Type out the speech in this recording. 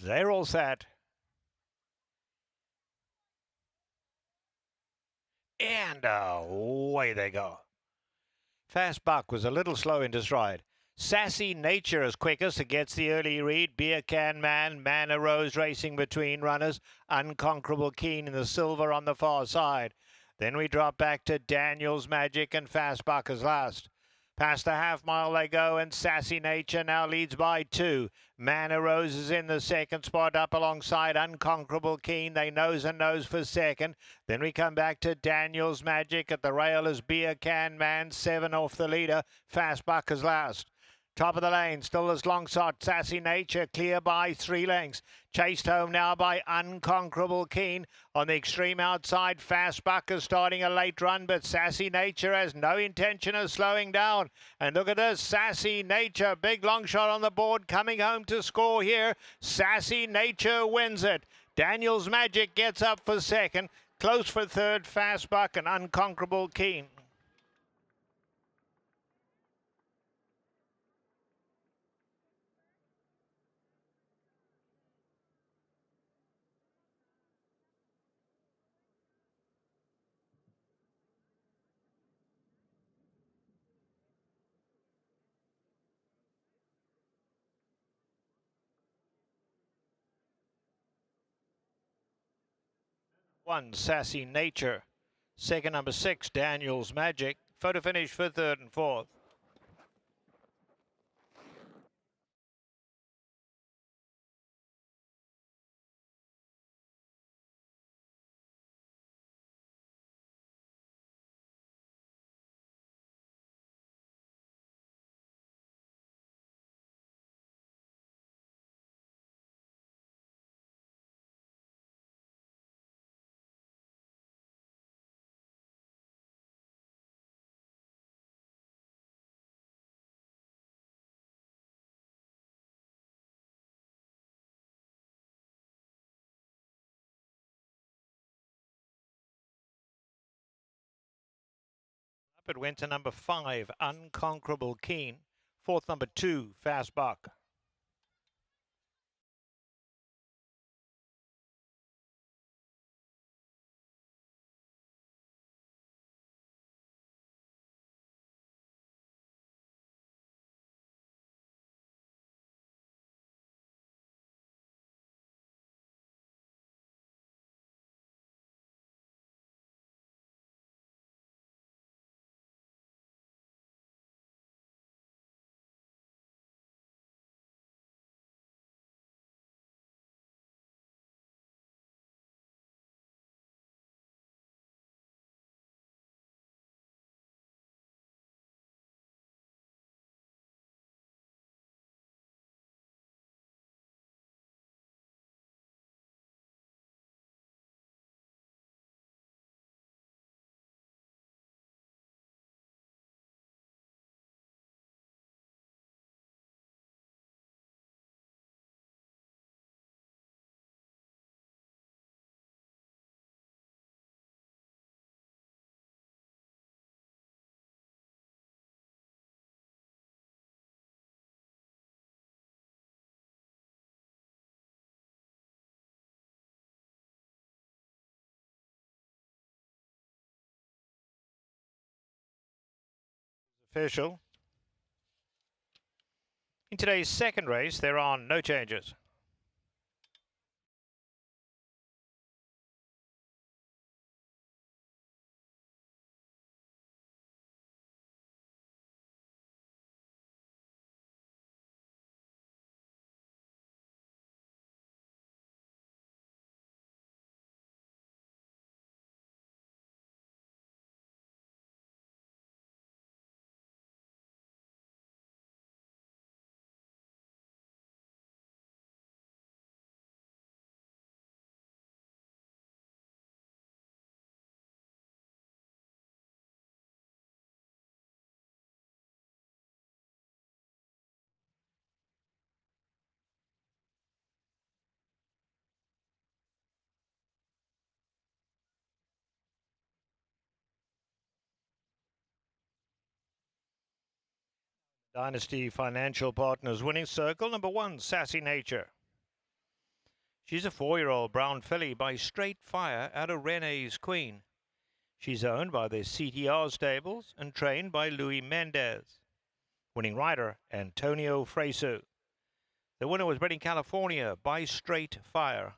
They're all set. And away they go. Fast Buck was a little slow into stride. Sassy Nature is quickest. It gets the early read. Beer Can Man, Manor Rose racing between runners. Unconquerable Keen in the silver on the far side. Then we drop back to Daniel's Magic and Fast Buck is last. Past the half mile they go, and Sassy Nature now leads by 2. Manor Rose is in the second spot, up alongside Unconquerable Keen. They nose and nose for second. Then we come back to Daniel's Magic. At the rail is Beer Can Man, 7 off the leader. Fast Buck is last. Top of the lane, still as long shot, Sassy Nature, clear by 3 lengths. Chased home now by Unconquerable Keen. On the extreme outside, Fast Buck is starting a late run, but Sassy Nature has no intention of slowing down. And look at this, Sassy Nature, big long shot on the board, coming home to score here. Sassy Nature wins it. Daniel's Magic gets up for second. Close for third, Fast Buck and Unconquerable Keen. One, Sassy Nature. Second, number 6, Daniel's Magic. Photo finish for third and fourth. Up it went to number 5, Unconquerable Keen. Fourth, number 2, Fast Buck. Official. In today's second race, there are no changes. Dynasty Financial Partners winning circle, number 1, Sassy Nature. She's a 4-year-old brown filly by Straight Fire out of Rene's Queen. She's owned by the CTR stables and trained by Louis Mendez. Winning rider, Antonio Fresu. The winner was bred in California by Straight Fire.